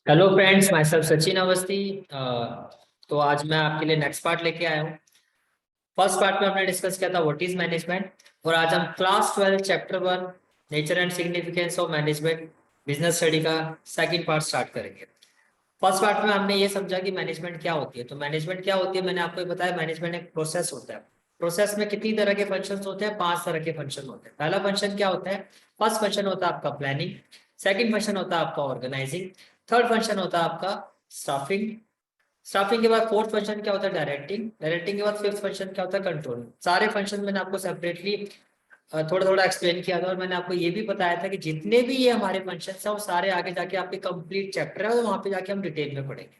Hello friends, my self Sachin Awasthi. तो आज मैं आपके लिए नेक्स्ट पार्ट लेके आया हूँ। फर्स्ट पार्ट में हमने डिस्कस किया था व्हाट इज मैनेजमेंट, और आज हम class 12 chapter 1 nature and significance of management business study का सेकंड पार्ट स्टार्ट करेंगे। फर्स्ट पार्ट में हमने ये समझा कि मैनेजमेंट क्या होती है। तो मैनेजमेंट क्या होती है, मैंने आपको बताया मैनेजमेंट एक प्रोसेस होता है। प्रोसेस में कितनी तरह के फंक्शंस होते हैं? 5 तरह के फंक्शन होते हैं। पहला फंक्शन क्या होता है? फर्स्ट फंक्शन होता है आपका प्लानिंग। सेकंड फंक्शन होता है आपका ऑर्गेनाइजिंग। थर्ड फंक्शन होता है आपका स्टाफिंग। स्टाफिंग के बाद फोर्थ फंक्शन क्या होता है? डायरेक्टिंग। डायरेक्टिंग के बाद फिफ्थ फंक्शन क्या होता है? कंट्रोलिंग। सारे फंक्शन मैंने आपको सेपरेटली थोड़ा थोड़ा एक्सप्लेन किया था, और मैंने आपको ये भी बताया था कि जितने भी ये हमारे फंक्शन है वो सारे आगे जाके आपके कंप्लीट चैप्टर है, और वहां पे जाके हम डिटेल में पढ़ेंगे।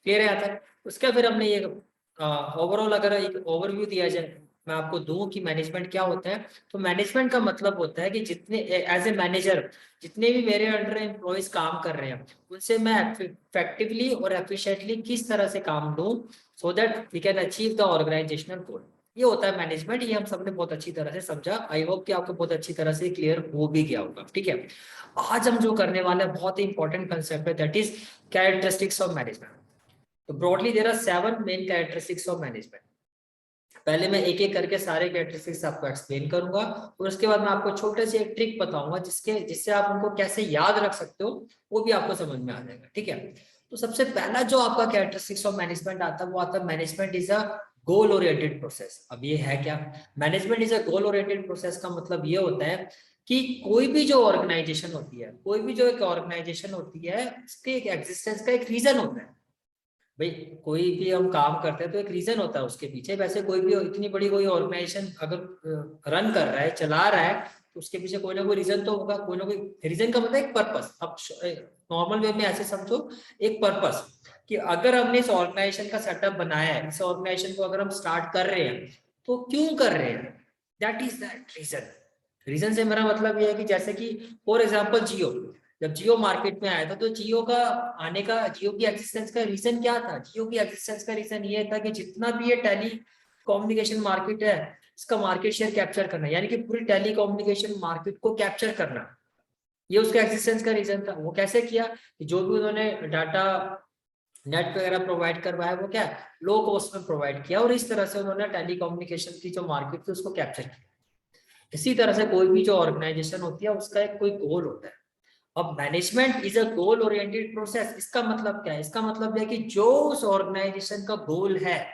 क्लियर है यहाँ तक? उसका फिर हमने ये ओवरऑल अगर एक ओवरव्यू दिया जाए, मैं आपको दूं कि मैनेजमेंट क्या होता है, तो मैनेजमेंट का मतलब होता है कि जितने एज ए मैनेजर जितने भी मेरे अंडर एम्प्लॉयज काम कर रहे हैं उनसे मैं इफेक्टिवली और एफिशिएंटली किस तरह से काम दूं, so that we can achieve the organisational goal. ये होता है मैनेजमेंट। ये हम सबने बहुत अच्छी तरह से समझा। आई होप कि आपको बहुत अच्छी तरह से क्लियर हो भी गया होगा। ठीक है, आज हम जो करने वाले हैं बहुत ही इंपॉर्टेंट कंसेप्ट है, that is characteristics of management. तो broadly there are 7 main characteristics of management. पहले मैं एक एक करके सारे कैरेक्टरिस्टिक्स आपको एक्सप्लेन करूंगा, और उसके बाद मैं आपको छोटे से एक ट्रिक बताऊंगा जिससे आप उनको कैसे याद रख सकते हो, वो भी आपको समझ में आ जाएगा। ठीक है, तो सबसे पहला जो आपका कैरेक्टरिस्टिक्स ऑफ मैनेजमेंट आता है वो आता है management is a goal oriented process. अब ये है क्या? Management is a goal oriented process का मतलब ये होता है कि कोई भी जो ऑर्गेनाइजेशन होती है, कोई भी जो एक ऑर्गेनाइजेशन होती है, उसके एक एग्जिस्टेंस का एक रीजन होता है। भाई, कोई भी हम काम करते हैं तो एक रीजन होता है उसके पीछे। वैसे कोई भी इतनी बड़ी कोई ऑर्गेनाइजेशन अगर रन कर रहा है, चला रहा है, तो उसके पीछे कोई ना कोई रीजन तो होगा। कोई ना कोई रीजन का मतलब एक पर्पस। अब नॉर्मल वे में ऐसे समझो, एक पर्पस कि अगर हमने इस ऑर्गेनाइजेशन का सेटअप बनाया है, इस ऑर्गेनाइजेशन को अगर हम स्टार्ट कर रहे हैं तो क्यों कर रहे हैं? That is that reason. Reason से मेरा मतलब यह है कि जैसे कि फॉर एग्जाम्पल जियो, जब जियो मार्केट में आया था तो जियो का आने का, जियो की एक्सिस्टेंस का रीजन क्या था? जियो की एक्सिस्टेंस का रीजन ये था कि जितना भी ये टेली कम्युनिकेशन मार्केट है, इसका मार्केट शेयर कैप्चर करना, यानी कि पूरी टेली कम्युनिकेशन मार्केट को कैप्चर करना, ये उसका एक्सिस्टेंस का रीजन था। वो कैसे किया कि जो भी उन्होंने डाटा नेट वगैरह प्रोवाइड करवाया वो क्या लो कॉस्ट में प्रोवाइड किया, और इस तरह से उन्होंने टेली कम्युनिकेशन की जो मार्केट थी उसको कैप्चर किया। इसी तरह से कोई भी जो ऑर्गेनाइजेशन होती है उसका एक कोई गोल होता है। अब management is a goal oriented process. इसका मतलब क्या है? इसका मतलब है कि जो उस ऑर्गेनाइजेशन का गोल है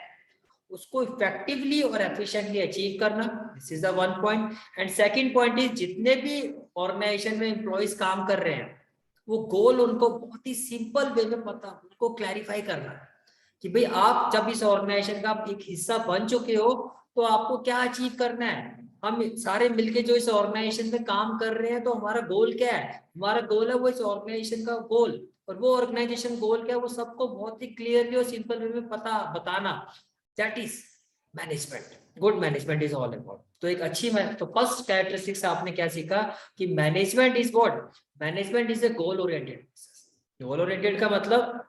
उसको इफेक्टिवली और एफिशिएंटली अचीव करना, this is the one point. And second point is जितने भी ऑर्गेनाइजेशन में एम्प्लॉइज काम कर रहे हैं वो गोल उनको बहुत ही सिंपल वे में पता, उनको क्लैरिफाई करना कि भाई आप जब इस ऑर्गेनाइजेशन का एक हिस्सा बन चुके हो तो आपको क्या अचीव करना है। हम सारे मिलके जो इस ऑर्गेनाइजेशन में काम कर रहे हैं तो हमारा गोल क्या है? हमारा गोल है वो इस ऑर्गेनाइजेशन का गोल, और वो ऑर्गेनाइजेशन गोल क्या है वो सबको बहुत ही क्लियरली और सिंपल वे में पता बताना। That is management. Good management is all about. तो एक अच्छी तो फर्स्ट कैरेक्टरिस्टिक्स आपने क्या सीखा कि management is what? Management is A goal oriented. Goal oriented का मतलब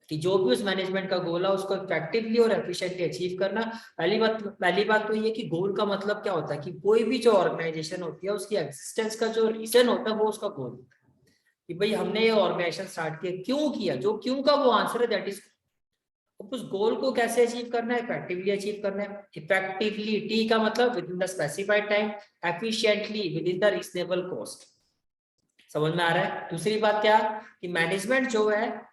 कि जो भी उस मैनेजमेंट का गोल है उसको इफेक्टिवली और एफिशिएंटली अचीव करना। पहली बात तो ये कि गोल का मतलब क्या होता है कि कोई भी जो ऑर्गेनाइजेशन होती है उसकी एग्जिस्टेंस का जो रीजन होता है वो उसका गोल होता है। कि भाई हमने ये ऑर्गेनाइजेशन स्टार्ट किया, क्यों किया? जो क्यों का वो आंसर है, दैट इज उस गोल को कैसे अचीव करना है? इफेक्टिवली अचीव करना है। इफेक्टिवली, टी का मतलब with in the specified time, efficiently with in the reasonable cost. समझ में आ रहा है? दूसरी बात क्या कि मैनेजमेंट जो है,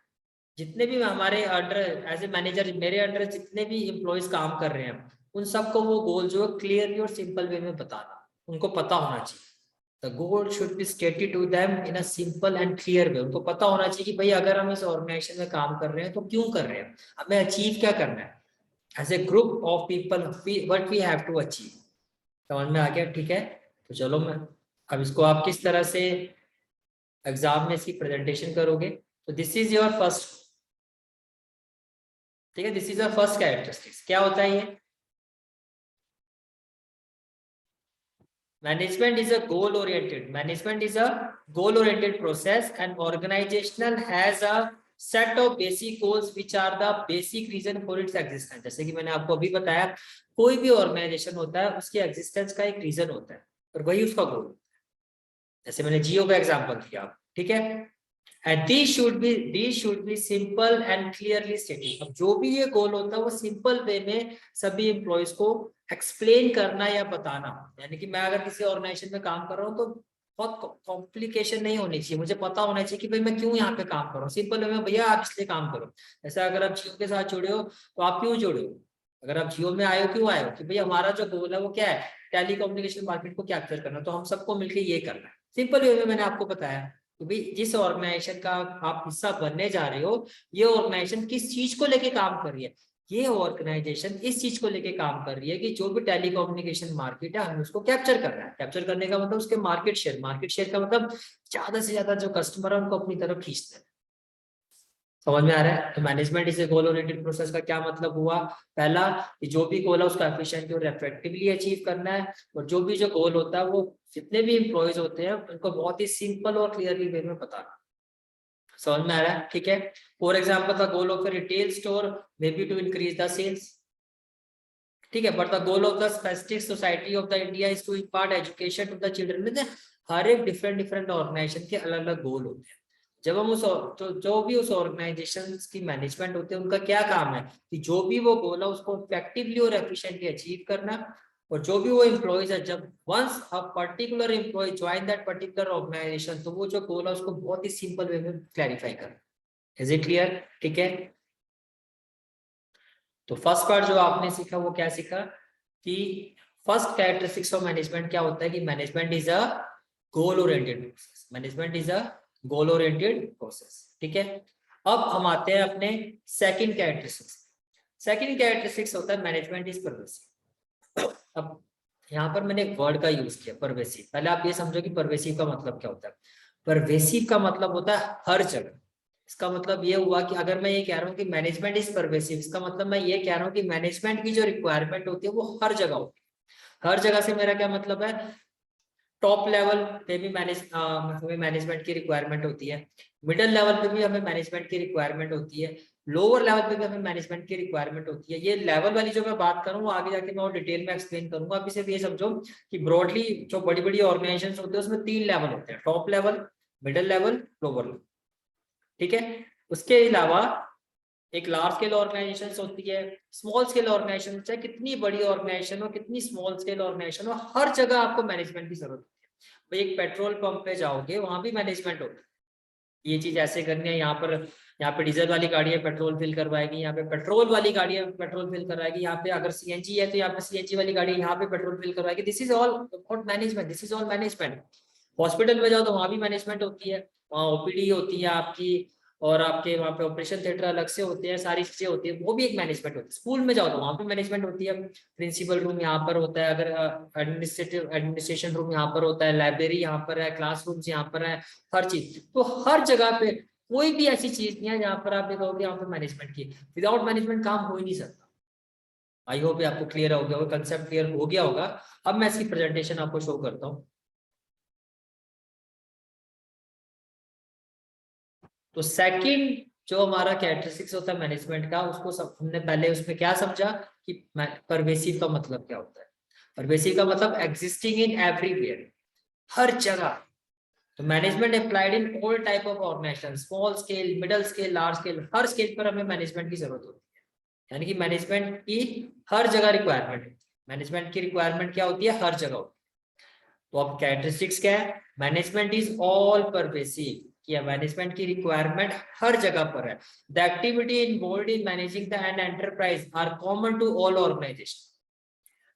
जितने भी हमारे अंडर एज ए मैनेजर मेरे अंडर जितने भी एम्प्लॉयज काम कर रहे हैं उन सबको वो गोल जो है क्लियरली और सिंपल वे में बताना, उनको पता होना चाहिए। The goal should be stated to them in a simple and clear way. उनको पता होना चाहिए कि भाई अगर हम इस ऑर्गेनाइजेशन में काम कर रहे हैं तो क्यों कर रहे हैं, हमें अचीव क्या करना है, as a group of people what we have to achieve. समझ में आ गया? ठीक है, तो चलो मैं अब इसको आप किस तरह से एग्जाम में इसकी प्रेजेंटेशन करोगे। तो दिस इज योर फर्स्ट, ठीक है, this is a first characteristics. क्या होता है ये? Management is a goal oriented, management is a goal oriented process and organisational has a set of basic goals which are the basic reason for its existence. जैसे कि मैंने आपको अभी बताया, कोई भी ऑर्गेनाइजेशन होता है उसकी एग्जिस्टेंस का एक रीजन होता है और वही उसका गोल। जैसे मैंने जियो का एग्जांपल दिया, ठीक है। And these should be simple and clearly stated। अब जो भी ये गोल होता है वो सिंपल वे में सभी एम्प्लॉयज को एक्सप्लेन करना या बताना। यानी कि मैं अगर किसी ऑर्गेनाइजेशन में काम कर रहा हूँ तो बहुत कॉम्प्लिकेशन नहीं होनी चाहिए, मुझे पता होना चाहिए कि भाई मैं क्यों यहाँ पे काम कर रहा हूँ। सिंपल वे में भैया आप इसलिए काम करो। जैसे अगर आप जियो के साथ जुड़े हो तो आप क्यों जुड़े हो, अगर आप जियो में आए हो क्यों आए हो, कि भाई हमारा जो गोल है वो क्या है, टेलीकम्युनिकेशन मार्केट को कैप्चर करना, तो हम सबको मिलकर ये करना है। सिंपल वे में मैंने आपको बताया तो भाई जिस ऑर्गेनाइजेशन का आप हिस्सा बनने जा रहे हो, ये ऑर्गेनाइजेशन किस चीज को लेके काम कर रही है, ये ऑर्गेनाइजेशन इस चीज को लेके काम कर रही है कि जो भी टेलीकम्युनिकेशन मार्केट है हमें उसको कैप्चर करना है। कैप्चर करने का मतलब उसके मार्केट शेयर का मतलब ज्यादा से ज्यादा जो कस्टमर है उनको अपनी तरफ खींचना है। समझ में आ रहा है। तो management is A goal oriented process का क्या मतलब हुआ, पहला कि जो भी गोल है उसको एफिशिएंटली और इफेक्टिवली अचीव करना है, और जो भी जो गोल होता है वो जितने भी एम्प्लॉयज होते हैं उनको बहुत ही सिंपल और क्लियरली वे में बताना। समझ में आ रहा है, ठीक है। For example the goal of a retail store may be to increase the sales, ठीक है, but the goal of the specific society of the India is to impart education to the children. हर एक different organisation के अलग अलग गोल होते हैं। जब हम तो जो भी उस ऑर्गेनाइजेशन की मैनेजमेंट होते हैं उनका क्या काम है कि जो भी वो गोल है उसको इफेक्टिवली और एफिशिएंटली अचीव करना। और जो भी वो एम्प्लॉयज है, जब once a particular employee join that particular organisation, तो वो जो गोल है उसको बहुत ही सिंपल वे में क्लैरिफाई करना। इज इट क्लियर, ठीक है। तो फर्स्ट पार्ट जो आपने सीखा वो क्या सीखा कि फर्स्ट कैरेक्टरिस्टिक्स ऑफ मैनेजमेंट क्या होता है कि management is a goal oriented process. Management is a goal oriented process, ठीक है। अब हम आते हैं अपने सेकंड कैरेक्टरिस्टिक्स। सेकंड कैरेक्टरिस्टिक्स होता है मैनेजमेंट इज परवेसिव। अब यहाँ पर मैंने एक वर्ड का यूज किया परवेसिव। पहले आप ये समझो कि परवेसिव का मतलब क्या होता है। परवेसिव का मतलब होता है हर जगह। इसका मतलब ये हुआ कि अगर मैं ये कह रहा हूँ कि मैनेजमेंट इज परवेसिव, इसका मतलब मैं ये कह रहा हूँ कि मैनेजमेंट की जो रिक्वायरमेंट होती है वो हर जगह होती है। हर जगह से मेरा क्या मतलब है, टॉप लेवल पे भी हमें मैनेजमेंट की रिक्वायरमेंट होती है, मिडिल लेवल पे भी हमें मैनेजमेंट की रिक्वायरमेंट होती है, लोअर लेवल पे भी हमें मैनेजमेंट की रिक्वायरमेंट होती है। ये लेवल वाली जो मैं बात करूँ वो आगे जाके मैं और डिटेल में एक्सप्लेन करूंगा। अभी सिर्फ ये समझो कि ब्रॉडली जो बड़ी बड़ी ऑर्गेनाइजेशन होते हैं उसमें 3 लेवल होते हैं, top level, middle level, lower level, ठीक है। उसके अलावा एक लार्ज स्केल ऑर्गेनाइजेशन होती है, स्मॉल स्केल ऑर्गेनाइजेशन, चाहे कितनी बड़ी ऑर्गेनाइजेशन हो, कितनी स्मॉल स्केल ऑर्गेनाइजेशन हो, हर जगह आपको मैनेजमेंट की जरूरत होती है। भाई एक पेट्रोल पंप पे जाओगे वहां भी मैनेजमेंट होती है, ये चीज ऐसे करनी है, यहाँ पे डीजल वाली गाड़ी है पेट्रोल फिल करवाएगी, यहाँ पे पेट्रोल वाली गाड़ी है पेट्रोल फिल करवाएगी, यहाँ पे अगर सीएनजी है तो यहाँ पे सीएनजी वाली गाड़ी यहाँ पे पेट्रोल फिल करवाएगी। This is all about management, this is all management. Hospital में जाओ तो वहां भी मैनेजमेंट होती है, वहाँ ओपीडी होती है आपकी, और आपके वहाँ पे ऑपरेशन थिएटर अलग से होते हैं, सारी चीजें होती है, वो भी एक मैनेजमेंट होती है। स्कूल में जाओ तो वहाँ पे मैनेजमेंट होती है, प्रिंसिपल रूम यहाँ पर होता है, अगर एडमिनिस्ट्रेशन रूम यहाँ पर होता है, लाइब्रेरी यहाँ पर है, क्लासरूम्स यहाँ पर है, हर चीज। तो हर जगह पे कोई भी ऐसी चीज नहीं है जहाँ पर आप देखोगे यहाँ पे मैनेजमेंट की, विदाउट मैनेजमेंट काम हो ही नहीं सकता। आई होप आपको क्लियर हो गया होगा, कंसेप्ट क्लियर हो गया होगा। अब मैं इसकी प्रेजेंटेशन आपको शो करता हूँ। तो सेकंड जो हमारा कैरेक्टरिस्टिक्स होता है मैनेजमेंट का, उसको सब हमने पहले उसमें क्या समझा कि परवेसिव का मतलब क्या होता है। परवेसिव का मतलब एग्जिस्टिंग इन एवरीवेयर, हर जगह। तो management applied in all type of organisation, small scale, middle scale, large scale, हर स्केल पर हमें मैनेजमेंट की जरूरत होती है। यानी कि मैनेजमेंट की हर जगह रिक्वायरमेंट है। मैनेजमेंट की रिक्वायरमेंट क्या होती है, हर जगह होती है। तो अब कैरेक्टरिस्टिक्स क्या है, मैनेजमेंट इज ऑल परवेसिव, कि मैनेजमेंट की रिक्वायरमेंट हर जगह पर है। The activity involved in managing the and enterprise are common to all organisation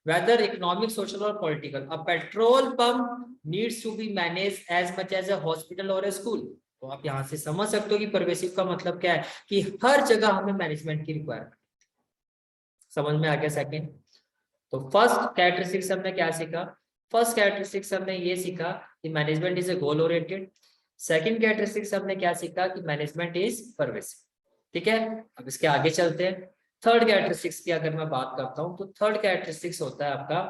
whether economic, social or political. A petrol pump needs to be managed as much as a hospital or a school. तो आप यहाँ से समझ सकते हो कि pervasive का मतलब क्या है कि हर जगह हमें मैनेजमेंट की रिक्वायरमेंट। समझ में आ गया सेकंड। तो फर्स्ट कैरेक्टरिस्टिक्स हमने क्या सीखा, फर्स्ट कैरेक्टरिस्टिक्स हमने ये सीखा कि management is A goal oriented. Second characteristics हमने क्या सीखा कि मैनेजमेंट इज परवेसिव, ठीक है। अब इसके आगे चलते हैं। थर्ड कैरेक्टरिस्टिक्स की अगर मैं बात करता हूं तो थर्ड कैरेक्टरिस्टिक्स होता है आपका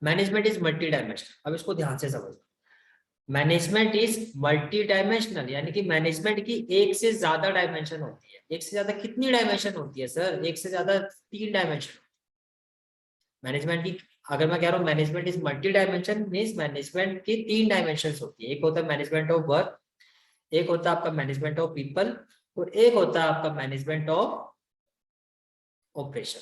मैनेजमेंट इज मल्टी डायमेंशनल। अब इसको ध्यान से समझो, मैनेजमेंट इज मल्टी डायमेंशनल, यानी कि मैनेजमेंट की एक से ज्यादा डायमेंशन होती है। एक से ज्यादा कितनी डायमेंशन होती है सर, एक से ज्यादा 3 डायमेंशन। मैनेजमेंट की अगर मैं कह रहा हूँ management is multi dimension means management की 3 डायमेंशन होती है। एक होता है मैनेजमेंट ऑफ वर्क, एक होता है आपका मैनेजमेंट ऑफ पीपल और एक होता है आपका मैनेजमेंट ऑफ ऑपरेशन।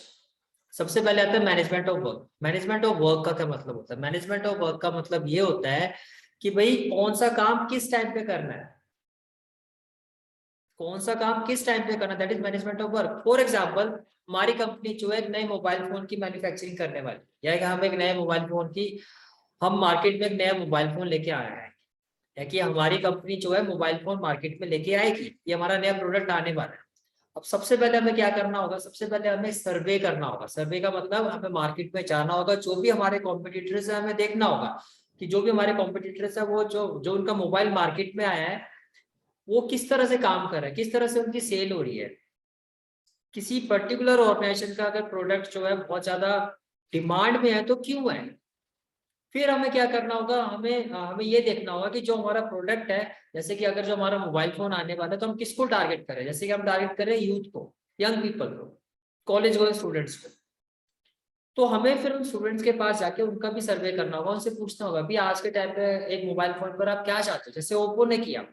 सबसे पहले आता है management of work. Management of work का क्या मतलब होता है? मैनेजमेंट ऑफ वर्क का मतलब ये होता है कि भाई कौन सा काम किस टाइम पे करना है, कौन सा काम किस टाइम पे करना, that is management of work. For example हमारी कंपनी जो है नए मोबाइल फोन की मैन्युफैक्चरिंग करने वाली, या कि हम एक नए मोबाइल फोन की, हम मार्केट में एक नया मोबाइल फोन लेके आए हैं, या कि हमारी कंपनी जो है मोबाइल फोन मार्केट में लेके आएगी, ये हमारा नया प्रोडक्ट आने वाला है। अब सबसे पहले हमें क्या करना होगा? सबसे पहले हमें सर्वे करना होगा। सर्वे का मतलब हमें मार्केट में जाना होगा, जो भी हमारे कॉम्पिटिटर्स है हमें देखना होगा कि जो भी हमारे कॉम्पिटिटर्स है वो जो जो उनका मोबाइल मार्केट में आया है वो किस तरह से काम कर रहा है, किस तरह से उनकी सेल हो रही है। किसी पर्टिकुलर ऑर्गेनाइजेशन का अगर प्रोडक्ट जो है बहुत ज्यादा डिमांड में है तो क्यों है। फिर हमें क्या करना होगा? हमें हमें ये देखना होगा कि जो हमारा प्रोडक्ट है, जैसे कि अगर जो हमारा मोबाइल फोन आने वाला है तो हम किसको टारगेट करें। जैसे कि हम टारगेट करें यूथ को, यंग पीपल को, कॉलेज गोइंग स्टूडेंट्स को। तो हमें फिर उन स्टूडेंट्स के पास जाके उनका भी सर्वे करना होगा, उनसे पूछना होगा भी आज के टाइम पे एक मोबाइल फोन पर आप क्या चाहते हो। जैसे ओप्पो ने किया।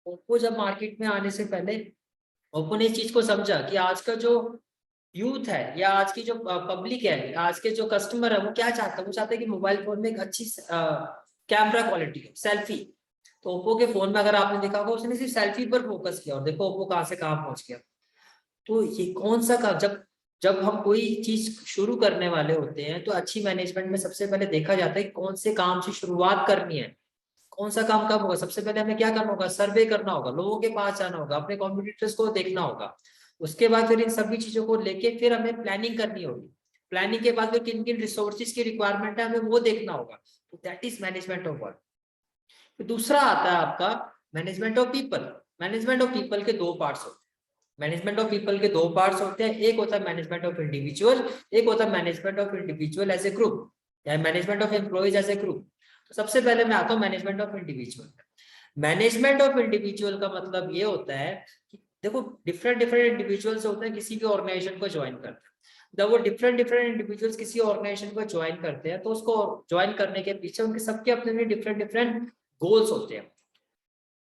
ओप्पो जब मार्केट में आने से पहले ओप्पो ने इस चीज को समझा कि आज का जो यूथ है या आज की जो पब्लिक है, आज के जो कस्टमर है, वो क्या चाहता है? वो चाहते हैं कि मोबाइल फोन में एक अच्छी कैमरा क्वालिटी हो, सेल्फी। तो ओप्पो के फोन में अगर आपने देखा होगा उसने सिर्फ सेल्फी पर फोकस किया, और देखो ओप्पो कहाँ से कहाँ पहुंच गया। तो ये कौन सा काम, जब जब हम कोई चीज शुरू करने वाले होते हैं तो अच्छी मैनेजमेंट में सबसे पहले देखा जाता है कि कौन से काम से शुरुआत करनी है, कौन सा काम कब होगा। सबसे पहले हमें क्या करना होगा? सर्वे करना होगा, लोगों के पास जाना होगा, अपने कॉम्पिटिटर्स को देखना होगा। उसके बाद फिर इन सभी चीजों को लेके फिर हमें प्लानिंग करनी होगी। प्लानिंग के बाद फिर किन किन रिसोर्सेज की रिक्वायरमेंट है हमें वो देखना होगा। तो that is management of work. फिर दूसरा आता है आपका management of people. Management of people के दो पार्ट्स होते हैं। मैनेजमेंट ऑफ पीपल के दो पार्ट्स होते हैं, एक होता है मैनेजमेंट ऑफ इंडिविजुअल, एक होता है management of individual as a group, या management of employees as a group. तो सबसे पहले मैं आता हूँ management of individual. Management of individual का मतलब ये होता है कि देखो डिफरेंट डिफरेंट इंडिविजुअल्स होते हैं किसी भी ऑर्गेनाइजेशन को ज्वाइन करते हैं। जब वो डिफरेंट डिफरेंट इंडिविजुअल्स किसी ऑर्गेनाइजेशन को ज्वाइन करते हैं तो उसको ज्वाइन करने के पीछे उनके सबके अपने डिफरेंट डिफरेंट गोल्स होते हैं,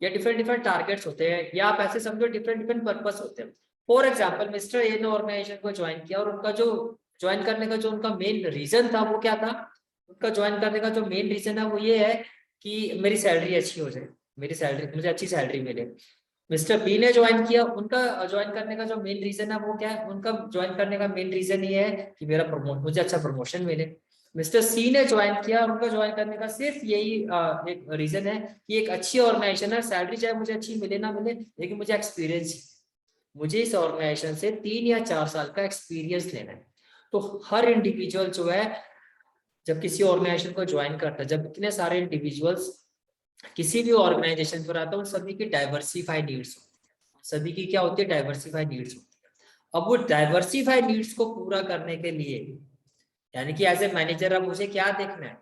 या डिफरेंट डिफरेंट टारगेट्स होते हैं, या आप ऐसे समझो डिफरेंट डिफरेंट पर्पस होते हैं। फॉर एग्जाम्पल मिस्टर ए ने ऑर्गेनाइजेशन को ज्वाइन किया और उनका जो ज्वाइन करने का जो उनका मेन रीजन था वो क्या था? उनका ज्वाइन करने का जो मेन रीजन है वो ये है कि मेरी सैलरी अच्छी हो जाए, मेरी सैलरी, मुझे अच्छी सैलरी मिले। मिस्टर बी ने ज्वाइन किया, उनका ज्वाइन करने का जो मेन रीजन है वो क्या है? उनका ज्वाइन करने का मेन रीजन ये है कि मेरा मुझे अच्छा प्रमोशन मिले। मिस्टर सी ने ज्वाइन किया, उनका ज्वाइन करने का सिर्फ यही एक रीजन है कि एक अच्छी ऑर्गेनाइजेशन है, सैलरी चाहे मुझे अच्छी मिले ना मिले लेकिन मुझे एक्सपीरियंस, मुझे इस ऑर्गेनाइजेशन से 3 या 4 साल का एक्सपीरियंस लेना है। तो हर इंडिविजुअल जो है जब किसी ऑर्गेनाइजेशन को ज्वाइन करता है, जब इतने सारे इंडिविजुअल्स किसी भी ऑर्गेनाइजेशन पर आता है, उन सभी की डाइवर्सिफाई नीड्स होती है। सभी की क्या होती है? डाइवर्सिफाई नीड्स होती है। अब वो डाइवर्सिफाई नीड्स को पूरा करने के लिए, यानी कि एज ए मैनेजर अब मुझे क्या देखना है?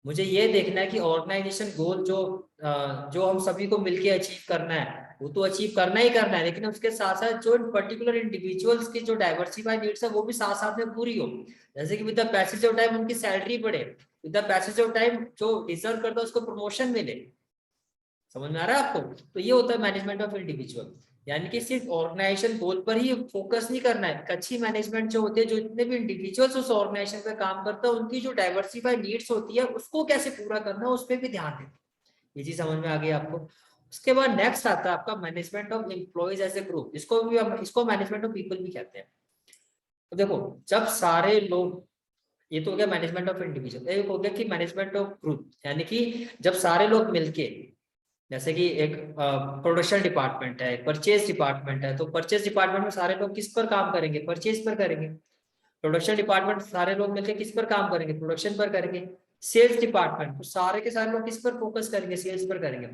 मुझे ये देखना है कि ऑर्गेनाइजेशन गोल जो हम सभी को मिलके अचीव करना है वो तो अचीव करना ही करना है, लेकिन उसके साथ साथ जो पर्टिकुलर इंडिविजुअल्स की जो डाइवर्सिफाई नीड्स है वो भी साथ साथ में पूरी हो। जैसे कि with the passage of time उनकी सैलरी बढ़े, with the passage of time जो डिजर्व करता है उसको प्रमोशन मिले। समझ में आ रहा है आपको? तो ये होता है मैनेजमेंट ऑफ इंडिविजुअल। यानी कि सिर्फ ऑर्गेनाइजेशन गोल पर ही फोकस नहीं करना है। अच्छी मैनेजमेंट जो होती है, जो जितने भी इंडिविजुअल्स उस ऑर्गेनाइजेशन पे काम करते हैं उनकी जो डाइवर्सिफाई नीड्स होती है उसको कैसे पूरा करना है उस पर भी ध्यान दें। ये चीज समझ में आ गई आपको? उसके बाद नेक्स्ट आता है आपका management of employees as a group. इसको मैनेजमेंट ऑफ पीपल भी कहते हैं। तो देखो जब सारे लोग, ये तो हो गया मैनेजमेंट ऑफ इंडिविजुअल, एक हो गया कि मैनेजमेंट ऑफ ग्रुप, यानी कि जब सारे लोग मिलके, जैसे कि एक प्रोडक्शन डिपार्टमेंट है, परचेज डिपार्टमेंट है, तो परचेज डिपार्टमेंट में सारे लोग किस पर काम करेंगे? परचेज पर करेंगे। प्रोडक्शन डिपार्टमेंट सारे लोग मिलकर किस पर काम करेंगे? प्रोडक्शन पर करेंगे। सेल्स डिपार्टमेंट तो सारे के सारे लोग किस पर फोकस करेंगे? सेल्स पर करेंगे।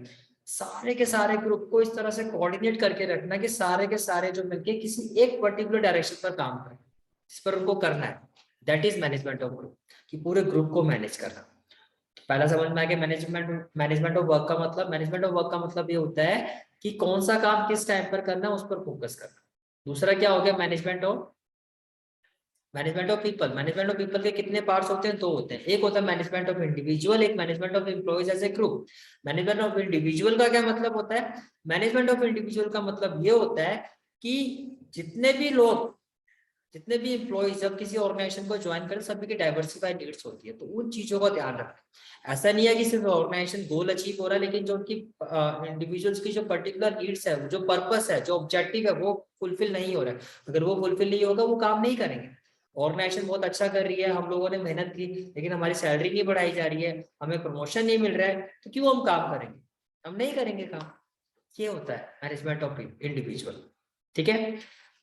सारे के सारे ग्रुप को इस तरह से कोऑर्डिनेट करके रखना कि सारे के सारे जो मिलके किसी एक पर्टिकुलर डायरेक्शन पर काम करें, इस पर उनको करना है। That is management of group, कि पूरे ग्रुप को मैनेज करना। पहला समझ में आ गया मैनेजमेंट मैनेजमेंट ऑफ वर्क का मतलब। मैनेजमेंट ऑफ वर्क का मतलब ये होता है कि कौन सा काम किस टाइम पर करना है उस पर फोकस करना। दूसरा क्या हो गया? Management of management of people के कितने पार्ट्स होते हैं? दो होते हैं, एक होता है मैनेजमेंट ऑफ इंडिविजुअल, एक management of employees as a group. Management of individual का क्या मतलब होता है? मैनेजमेंट ऑफ इंडिविजुअल का मतलब ये होता है कि जितने भी लोग, जितने भी एम्प्लॉइज जब किसी ऑर्गेनाइजेशन को ज्वाइन करें, सभी की डाइवर्सिफाइड नीड्स होती है, तो उन चीजों का ध्यान रखें। ऐसा नहीं है कि सिर्फ ऑर्गेनाइजेशन गोल अचीव हो रहा है, लेकिन जो उनकी इंडिविजुअल्स की जो पर्टिकुलर नीड्स है, जो पर्पस है, जो ऑब्जेक्टिव है, वो फुलफिल नहीं हो रहा है। अगर वो फुलफिल नहीं होगा, वो काम नहीं करेंगे। ऑर्गेनाइजेशन बहुत अच्छा कर रही है, हम लोगों ने मेहनत की, लेकिन हमारी सैलरी नहीं बढ़ाई जा रही है, हमें प्रमोशन नहीं मिल रहा है, तो क्यों हम काम करेंगे? हम नहीं करेंगे काम। ये होता है मैनेजमेंट ऑफ इंडिविजुअल। ठीक है।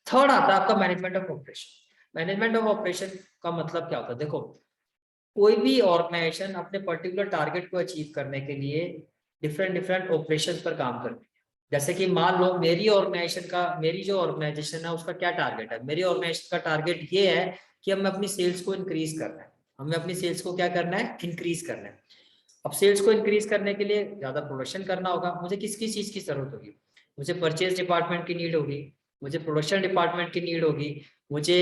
थर्ड आता है आपका management of operation. Management of operation का मतलब क्या होता है? देखो, कोई भी ऑर्गेनाइजेशन अपने पर्टिकुलर टारगेट को अचीव करने के लिए डिफरेंट डिफरेंट ऑपरेशन पर काम करती है। जैसे कि मान लो मेरी ऑर्गेनाइजेशन का, मेरी जो ऑर्गेनाइजेशन है उसका क्या टारगेट है? मेरी ऑर्गेनाइजेशन का टारगेट ये है कि हमें अपनी सेल्स को इंक्रीज करना है। हमें अपनी सेल्स को क्या करना है? इंक्रीज करना है। अब सेल्स को इंक्रीज करने के लिए ज्यादा प्रोडक्शन करना होगा। मुझे किसकी चीज की जरूरत होगी? मुझे परचेज डिपार्टमेंट की नीड होगी, मुझे प्रोडक्शन डिपार्टमेंट की नीड होगी, मुझे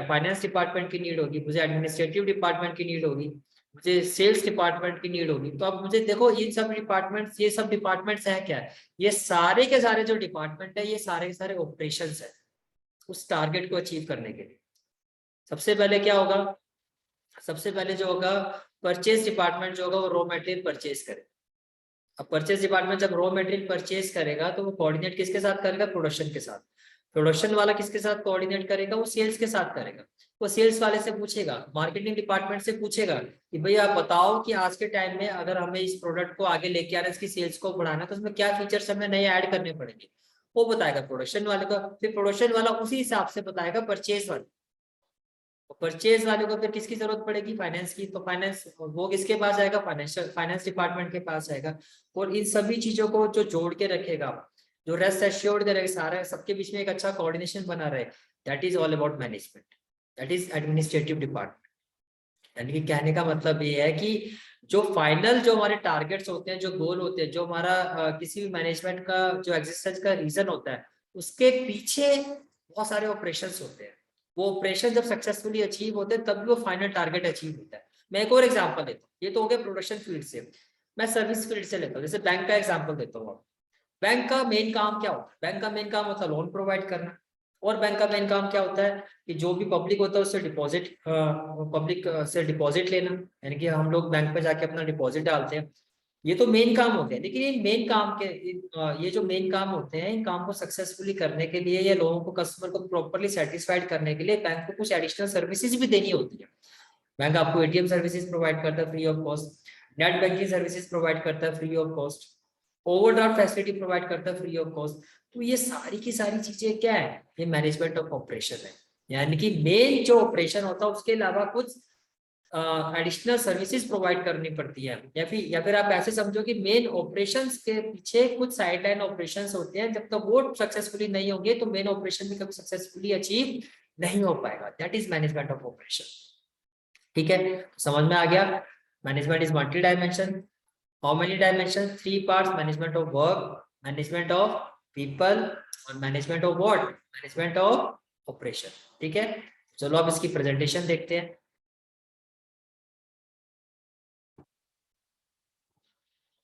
फाइनेंस डिपार्टमेंट की नीड होगी, मुझे एडमिनिस्ट्रेटिव डिपार्टमेंट की नीड होगी, मुझे सेल्स डिपार्टमेंट की नीड होगी। तो अब मुझे देखो, ये सब डिपार्टमेंट्स, ये सब डिपार्टमेंट्स है क्या है? ये सारे के सारे जो डिपार्टमेंट है, ये सारे के सारे ऑपरेशंस है उस टारगेट को अचीव करने के लिए। सबसे पहले क्या होगा? सबसे पहले जो होगा, परचेज डिपार्टमेंट जो होगा वो रॉ मटेरियल परचेज करे। अब परचेज डिपार्टमेंट जब रॉ मटेरियल परचेज करेगा, तो वो कोऑर्डिनेट किसके साथ करेगा? प्रोडक्शन के साथ। प्रोडक्शन वाला किसके साथ कोऑर्डिनेट करेगा? वो सेल्स के साथ करेगा। वो सेल्स वाले से पूछेगा, मार्केटिंग डिपार्टमेंट से पूछेगा कि भाई आप बताओ कि आज के टाइम में अगर हमें इस प्रोडक्ट को आगे लेके आना है, इसकी सेल्स को बढ़ाना है, तो उसमें क्या फीचर्स हमें नए ऐड करने पड़ेंगे। वो बताएगा प्रोडक्शन वाले को, फिर प्रोडक्शन वाला उसी हिसाब से बताएगा परचेज वाले। परचेज वाले को फिर किसकी जरूरत पड़ेगी? फाइनेंस की। तो फाइनेंस वो किसके पास जाएगा? फाइनेंशियल फाइनेंस डिपार्टमेंट के पास जाएगा। और इन सभी चीजों को जो जोड़ के रखेगा, जो रेस्ट एश्योर्ड करेगा, सारा सबके बीच में एक अच्छा कोऑर्डिनेशन बना रहे, that is all about management, that is administrative department. यानी कि कहने का मतलब ये है कि जो फाइनल, जो हमारे टारगेट्स होते हैं, जो गोल होते हैं, जो हमारा किसी भी मैनेजमेंट का जो एग्जिस्टेंस का रीजन होता है, उसके पीछे बहुत सारे ऑपरेशंस होते हैं। वो ऑपरेशन जब सक्सेसफुली अचीव होते हैं, तभी वो फाइनल टारगेट अचीव होता है। मैं एक और एग्जांपल देता हूँ, ये तो हो गया प्रोडक्शन फील्ड से। मैं सर्विस फील्ड से लेता हूँ, जैसे बैंक का एग्जाम्पल देता हूँ। बैंक का मेन काम क्या होता है? बैंक का मेन काम होता है लोन प्रोवाइड करना। और बैंक का मेन काम क्या होता है? कि जो भी पब्लिक होता है उससे डिपॉजिट, पब्लिक से डिपॉजिट लेना, यानी कि हम लोग बैंक पे जाके अपना डिपॉजिट डालते हैं। ये तो मेन काम होते हैं। लेकिन इन मेन काम के ये जो मेन काम होते हैं, इन काम को सक्सेसफुली करने के लिए या लोगों को, कस्टमर को प्रॉपरली सेटिस्फाइड करने के लिए बैंक को कुछ एडिशनल सर्विसेज भी देनी होती है। बैंक आपको एटीएम सर्विसेज प्रोवाइड करता है free of cost, net banking services provide करता है free of cost, overdraft facility provide करता है फ्री ऑफ कॉस्ट। तो ये सारी की सारी चीजें क्या है? ये मैनेजमेंट ऑफ ऑपरेशन है। यानी कि मेन जो ऑपरेशन होता है, उसके अलावा कुछ एडिशनल सर्विसेज प्रोवाइड करनी पड़ती है। या फिर आप ऐसे समझो कि मेन ऑपरेशंस के पीछे कुछ साइडलाइन ऑपरेशंस होते हैं। जब तक वो सक्सेसफुली नहीं होंगे, तो मेन ऑपरेशन भी कभी सक्सेसफुली अचीव नहीं हो पाएगा। That is management of operation. ठीक है, समझ में आ गया? Management is multi dimension. How many dimension? 3 parts: management of work, management of people, और management of what? Management of operation. ठीक है, चलो अब इसकी प्रेजेंटेशन देखते हैं।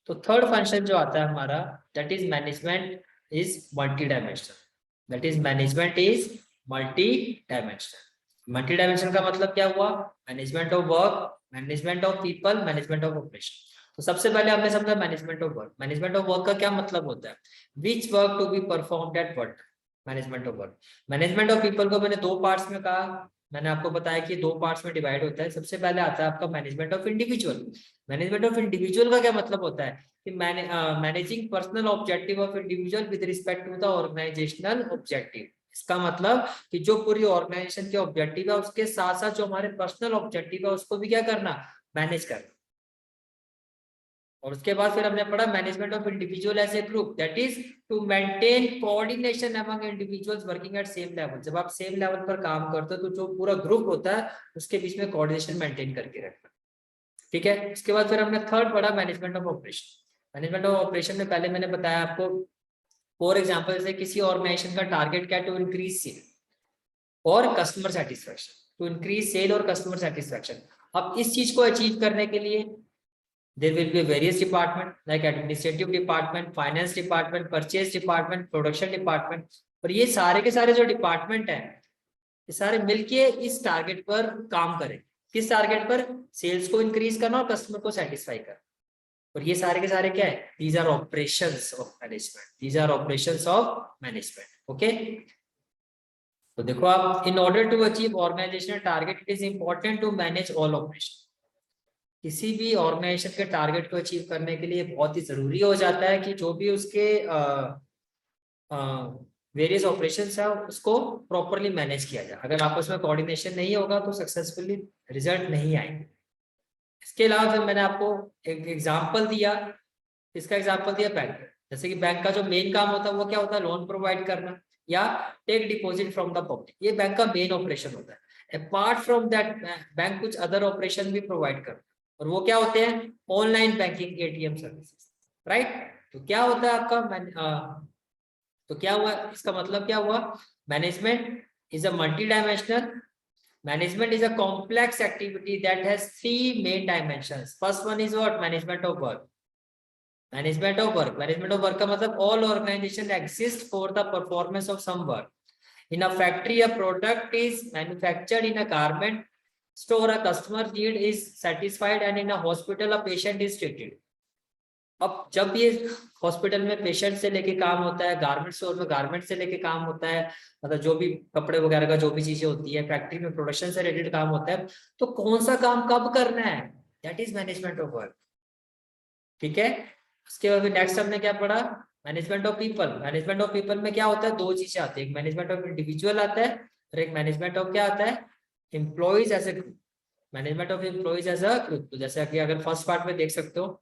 तो थर्ड फंक्शन जो आता है हमारा, that is management is multi dimensional. That is management is multi dimensional. Multi dimension का मतलब क्या हुआ? Management of work, management of people, management of operation. तो सबसे पहले हमने समझा management of work. Management of work का क्या मतलब होता है? Which work to be performed at what management of work. Management of people को मैंने दो पार्ट्स में कहा। मैंने आपको बताया कि दो पार्ट्स में डिवाइड होता है। सबसे पहले आता है आपका management of individual. Management of individual का क्या मतलब होता है? कि managing personal objective of individual with respect to the organisational objective. इसका मतलब कि जो पूरी ऑर्गेनाइजेशन के ऑब्जेक्टिव है, उसके साथ साथ जो हमारे पर्सनल ऑब्जेक्टिव है, उसको भी क्या करना? मैनेज करना। और उसके बाद फिर हमने पढ़ा management of individual as a group, that is to maintain coordination among individuals working at same level. जब आप सेम लेवल पर काम करते हो, तो जो पूरा ग्रुप होता है, उसके बीच में कोऑर्डिनेशन मेंटेन करके रखना। ठीक है, उसके बाद फिर हमने थर्ड पढ़ा management of operation. Management of operation में पहले मैंने बताया आपको, फॉर एग्जांपल से किसी ऑर्गेनाइजेशन का टारगेट क्या है? टू इंक्रीज सेल और customer satisfaction. To increase sale और कस्टमर सेटिस्फैक्शन। अब इस चीज को अचीव करने के लिए there will be various department like administrative department, finance department, purchase department, production department, और ये सारे के सारे जो डिपार्टमेंट हैं ये सारे मिलके इस टारगेट पर काम करें। किस टारगेट पर? सेल्स को इंक्रीज करना और कस्टमर को सेटिस्फाई करना। और ये सारे के सारे क्या है? These are operations of management, these are operations of management. Okay, तो देखो आप, in order to achieve organisational target it is important to manage all operation. किसी भी ऑर्गेनाइजेशन के टारगेट को अचीव करने के लिए बहुत ही जरूरी हो जाता है कि जो भी उसके वेरियस ऑपरेशंस है उसको प्रॉपरली मैनेज किया जाए। अगर आपस में कोऑर्डिनेशन नहीं होगा तो सक्सेसफुली रिजल्ट नहीं आएंगे। इसके अलावा फिर मैंने आपको एक एग्जांपल दिया, इसका एग्जांपल दिया बैंक। जैसे कि बैंक का जो मेन काम होता है वो क्या होता है? लोन प्रोवाइड करना या take deposit from the public, ये बैंक का मेन ऑपरेशन होता है। अपार्ट फ्रॉम दैट बैंक कुछ अदर ऑपरेशन भी प्रोवाइड करता है, और वो क्या होते हैं? Online banking, ATM services, right. तो क्या होता है आपका तो क्या हुआ? इसका मतलब क्या हुआ? Management is a multi dimensional, management is a complex activity that has three main dimensions. First one is what? Management of work. Management of work, management of work का मतलब all organization exist for the performance of some work. In a factory a product is manufactured, in a garment store a customer need is satisfied, and in a hospital a patient is treated. अब जब ये hospital में patient से लेके काम होता है, garment store में गारमेंट से लेके काम होता है, मतलब जो भी कपड़े वगैरह का जो भी चीजें होती है, फैक्ट्री में प्रोडक्शन से रिलेटेड काम होता है, तो कौन सा काम कब करना है? That is management of work. ठीक है, उसके बाद नेक्स्ट हमने क्या पढ़ा? Management of people. Management of people में क्या होता है? दो चीजें आती है, एक मैनेजमेंट ऑफ इंडिविजुअल आता है और एक मैनेजमेंट ऑफ क्या आता है? Employees as a group. Management of employees as a group. तो जैसे कि अगर फर्स्ट पार्ट में देख सकते हो,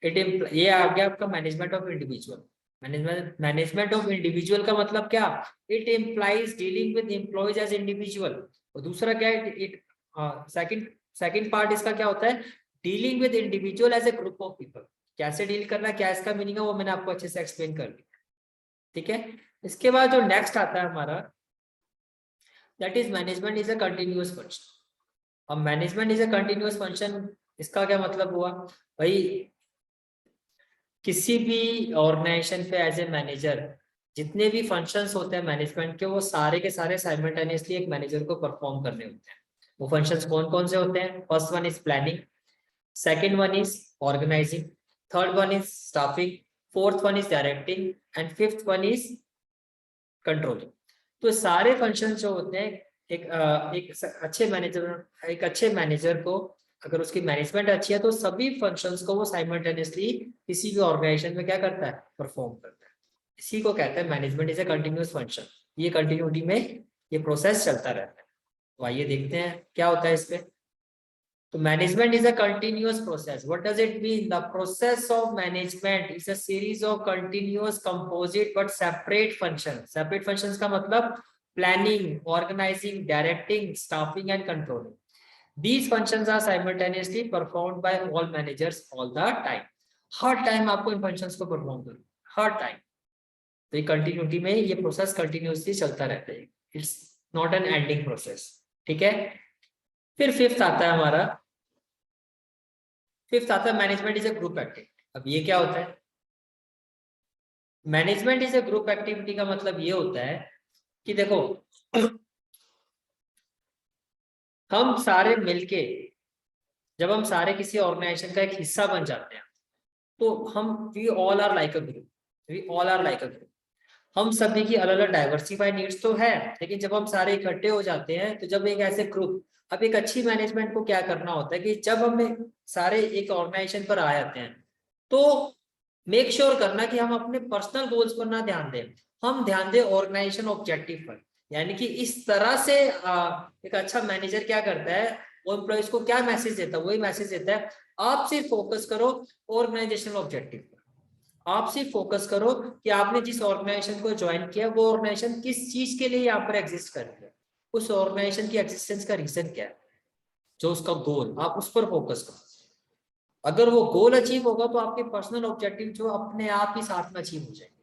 ये आ गया आपका management of individual. Management of individual का मतलब क्या? It implies dealing with employees as individual. और दूसरा क्या है? इट सेकंड पार्ट इसका क्या होता है? Dealing with individual as a group of people. कैसे डील करना है, क्या इसका मीनिंग है, वो मैंने आपको अच्छे से एक्सप्लेन कर दिया। ठीक है, इसके बाद जो नेक्स्ट आता है हमारा, that is management is a continuous function. अब management is a continuous function, इसका क्या मतलब हुआ भाई? किसी भी ऑर्गेनाइजेशन पे एज ए मैनेजर जितने भी फंक्शंस होते हैं मैनेजमेंट के, वो सारे के सारे साइमल्टेनियसली एक मैनेजर को परफॉर्म करने होते हैं। वो फंक्शंस कौन कौन से होते हैं? First one is planning, second one is organising, third one is staffing, fourth one is directing and fifth one is controlling. तो सारे फंक्शन जो होते हैं, एक अच्छे मैनेजर को अगर उसकी मैनेजमेंट अच्छी है तो सभी फंक्शंस को वो साइमल्टेनियसली किसी भी ऑर्गेनाइजेशन में क्या करता है? परफॉर्म करता है। इसी को कहते हैं management is a continuous function. ये कंटिन्यूटी में ये प्रोसेस चलता रहता है। तो आइए देखते हैं क्या होता है इसमें। तो management is a continuous process. What does it mean? The process of management is a series of continuous composite but separate function. Separate functions का मतलब planning, organising, directing, staffing and controlling. These functions are simultaneously performed by all managers all the time. Her time आपको इन functions को perform करना, हर time. तो ये continuity में ये process continuously चलता रहता है, it's not an ending process. ठीक है, फिर फिफ्थ आता है हमारा, फिफ्थ आता है management is A group activity. अब ये क्या होता है? Management is A group activity का मतलब ये होता है कि देखो हम सारे मिलके, जब हम सारे किसी ऑर्गेनाइजेशन का एक हिस्सा बन जाते हैं तो हम we all are like a group, we all are like a group. हम सभी की अलग अलग डाइवर्सिफाइड नीड्स तो है, लेकिन जब हम सारे इकट्ठे हो जाते हैं तो जब एक ऐसे ग्रुप, अब एक अच्छी मैनेजमेंट को क्या करना होता है कि जब हम सारे एक ऑर्गेनाइजेशन पर आ जाते हैं तो मेक श्योर करना कि हम अपने पर्सनल गोल्स पर ना ध्यान दें, हम ध्यान दें ऑर्गेनाइजेशन ऑब्जेक्टिव पर। यानी कि इस तरह से एक अच्छा मैनेजर क्या करता है, वो एम्प्लॉइज को क्या मैसेज देता है? वही मैसेज देता है, आप सिर्फ फोकस करो ऑर्गेनाइजेशनल ऑब्जेक्टिव पर। आप सिर्फ फोकस करो कि आपने जिस ऑर्गेनाइजेशन को ज्वाइन किया वो ऑर्गेनाइजेशन किस चीज के लिए यहाँ पर एग्जिस्ट कर रही है, उस ऑर्गेनाइजेशन की एग्जिस्टेंस का रीजन क्या है, जो उसका गोल, आप उस पर फोकस करो। अगर वो गोल अचीव होगा तो आपके पर्सनल ऑब्जेक्टिव जो अपने आप ही साथ में अचीव हो जाएंगे।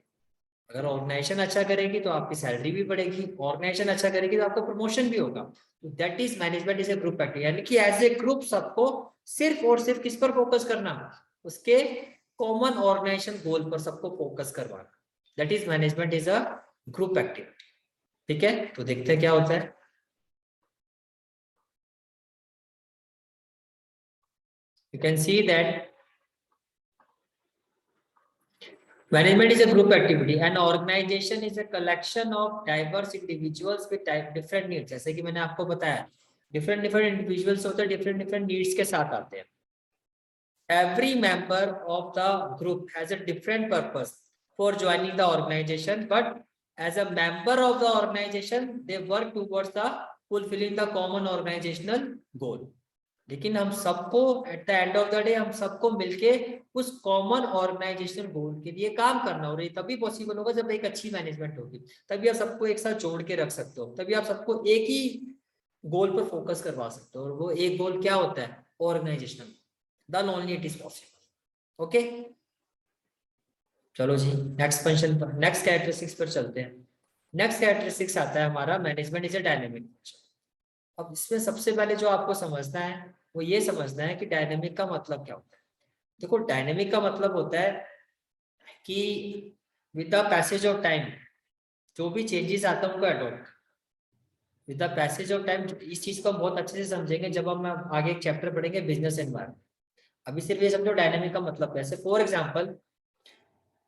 अगर ऑर्गेनाइजेशन अच्छा करेगी तो आपकी सैलरी भी बढ़ेगी, ऑर्गेनाइजेशन अच्छा करेगी तो आपका प्रमोशन भी होगा। तो that is management is A group activity, यानी कि एज ए ग्रुप सबको सिर्फ और सिर्फ किस पर फोकस करना, उसके कॉमन ऑर्गेनाइजेशन गोल पर सबको फोकस करवाना। That is management is a group activity. ठीक है, तो देखते हैं क्या होता है। You can see that management is a group activity and organization is a collection of diverse individuals with different needs। जैसे कि मैंने आपको बताया different individuals होते हैं, different needs के साथ आते हैं। Every member of the group has a different purpose for joining the organization, but as a member of the organization they work towards the fulfilling the common organizational goal। लेकिन हम सबको at the end of the day हम सबको मिलके उस common organisational गोल के लिए काम करना, और ये तभी पॉसिबल होगा जब एक अच्छी मैनेजमेंट होगी। तभी आप सबको एक साथ जोड़ के रख सकते हो, तभी आप सबको एक ही गोल पर फोकस करवा सकते हो, और वो एक गोल क्या होता है, organisational. Then only it is possible. Okay, चलो जी नेक्स्ट फंक्शन पर, नेक्स्ट कैरेक्टरिस्टिक्स पर चलते हैं। नेक्स्ट कैरेक्टरिस्टिक्स आता है हमारा मैनेजमेंट इज अ डायनेमिक। अब इसमें सबसे पहले जो आपको समझना है वो ये समझना है कि डायनेमिक का मतलब क्या होता है। देखो, डायनेमिक का मतलब होता है कि with the passage of time जो भी चेंजेस आता है उनको adopt with the passage of time. इस चीज को हम बहुत अच्छे से समझेंगे जब हम आगे एक चैप्टर पढ़ेंगे बिजनेस एनवायरनमेंट। अभी सिर्फ ये समझो डायनेमिक का मतलब कैसे। For example,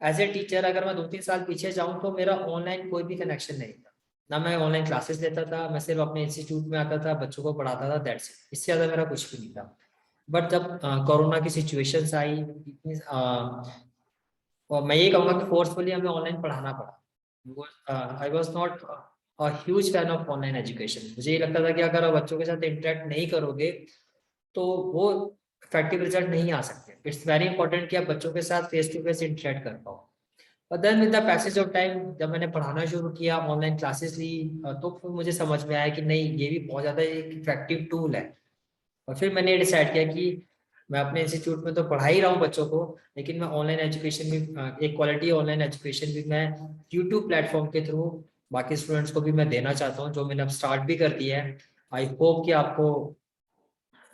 as a teacher अगर मैं 2-3 साल पीछे जाऊं तो मेरा ऑनलाइन कोई भी कनेक्शन नहीं था, ना मैं ऑनलाइन क्लासेस लेता था, मैं सिर्फ अपने इंस्टीट्यूट में आता था, बच्चों को पढ़ाता था, दैट्स इट। इससे ज्यादा मेरा कुछ भी नहीं था। बट जब कोरोना की सिचुएशंस आई, और मैं ये कहूँगा कि फोर्सफुली हमें ऑनलाइन पढ़ाना पड़ा। I was not huge fan of online education. मुझे ये लगता था कि अगर आप बच्चों के साथ इंटरेक्ट नहीं करोगे तो वो इफेक्टिव रिजल्ट नहीं आ सकते। इट्स वेरी इंपॉर्टेंट कि आप बच्चों के साथ फेस टू फेस इंटरेक्ट कर पाओ। और then with the passage of time जब मैंने पढ़ाना शुरू किया, ऑनलाइन क्लासेस ली, तो फिर मुझे समझ में आया कि नहीं, ये भी बहुत ज़्यादा एक इफेक्टिव टूल है। और फिर मैंने डिसाइड किया कि मैं अपने इंस्टीट्यूट में तो पढ़ा ही रहा हूँ बच्चों को, लेकिन मैं ऑनलाइन एजुकेशन भी, एक क्वालिटी ऑनलाइन एजुकेशन भी मैं यूट्यूब प्लेटफॉर्म के थ्रू बाकी स्टूडेंट्स को भी मैं देना चाहता हूँ, जो मैंने अब स्टार्ट भी कर दिया है। आई होप कि आपको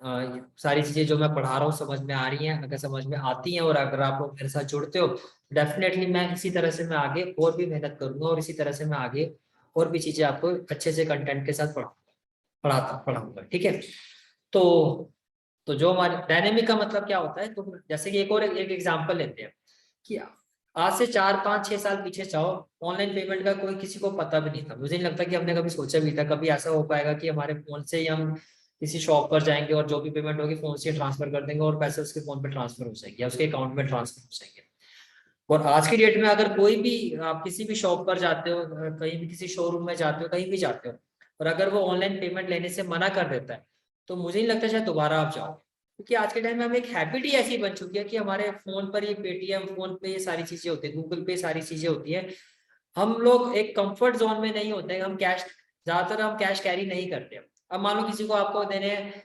सारी चीजें जो मैं पढ़ा रहा हूँ समझ में आ रही हैं। अगर समझ में आती हैं और अगर आप लोग मेरे साथ जुड़ते हो, डेफिनेटली मैं इसी तरह से मैं आगे और भी मेहनत करूंगा, और इसी तरह से मैं आगे और भी चीजें आपको अच्छे से कंटेंट के साथ पढ़ाऊंगा। ठीक है, तो जो हमारे डायनेमिक का मतलब क्या होता है, तो जैसे कि एक और एक एग्जांपल लेते हैं कि आज से 4-5-6 साल पीछे जाओ, ऑनलाइन पेमेंट का कोई किसी को पता भी नहीं था। मुझे नहीं लगता कि हमने कभी सोचा भी था कभी ऐसा हो पाएगा कि हमारे फोन से ही हम किसी शॉप पर जाएंगे और जो भी पेमेंट होगी फोन से ट्रांसफर कर देंगे और पैसे उसके फोन पे ट्रांसफर हो जाएंगे या उसके अकाउंट में ट्रांसफर हो जाएंगे। और आज की डेट में अगर कोई भी आप किसी भी शॉप पर जाते हो, कहीं भी किसी शोरूम में जाते हो, कहीं भी जाते हो, और अगर वो ऑनलाइन पेमेंट लेने से मना कर देता है, तो मुझे नहीं लगता शायद दोबारा आप जाओ। क्योंकि आज के टाइम में हमें एक हैबिट ही ऐसी बन चुकी है कि हमारे फोन पर ये पेटीएम, फोन पे ये सारी चीजें होती है, गूगल पे सारी चीजें होती है। हम लोग एक कंफर्ट जोन में नहीं होते, हम कैश, ज्यादातर हम कैश कैरी नहीं करते। अब मान लो किसी को आपको देने हैं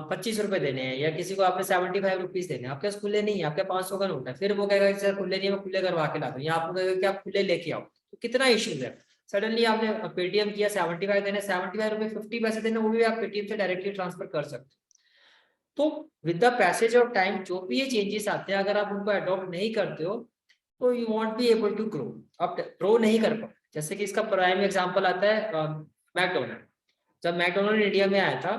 25 रुपए देने हैं, या किसी को आपने 75 रुपीज देने हैं, आपके पास खुले नहीं है, आपके 500 का नोट है, फिर वो कहेगा सर खुले नहीं है, मैं खुले करवा के लाता हूँ, या आपको कहेगा कि आप खुले लेके आओ। तो कितना इश्यूज है। सडनली आपने पेटीएम किया, 75 देने, 75 रुपए 50 पैसे देने, वो भी आप पेटीएम से डायरेक्टली ट्रांसफर कर सकते हो। तो with the passage of time जो भी ये चेंजेस आते हैं, अगर आप उनको अडॉप्ट नहीं करते हो तो you won't be able to grow, आप ग्रो नहीं कर पाओ। जैसे कि इसका प्राइम एग्जांपल आता है मैकडोनल्ड। जब मैकडोनल्ड इंडिया में आया था,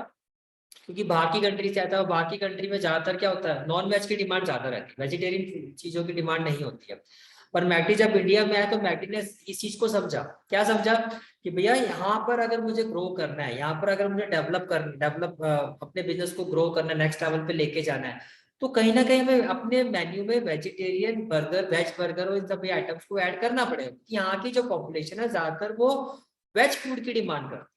क्योंकि बाहर की कंट्री से आता है, बाहर की कंट्री में ज्यादातर क्या होता है, नॉन वेज की डिमांड ज्यादा रहती है, वेजिटेरियन चीजों की डिमांड नहीं होती है। पर मैकडी जब इंडिया में आया तो मैकडी ने इस चीज को समझा। क्या समझा कि भैया यहाँ पर अगर मुझे ग्रो करना है, यहाँ पर अगर मुझे डेवलप अपने बिजनेस को ग्रो करना है, नेक्स्ट लेवल पे लेके जाना है, तो कहीं ना कहीं हमें अपने मेन्यू में वेजिटेरियन बर्गर, वेज बर्गर और इन सभी आइटम्स को ऐड करना पड़ेगा। यहाँ की जो पॉपुलेशन है ज्यादातर वो वेज फूड की डिमांड करती है।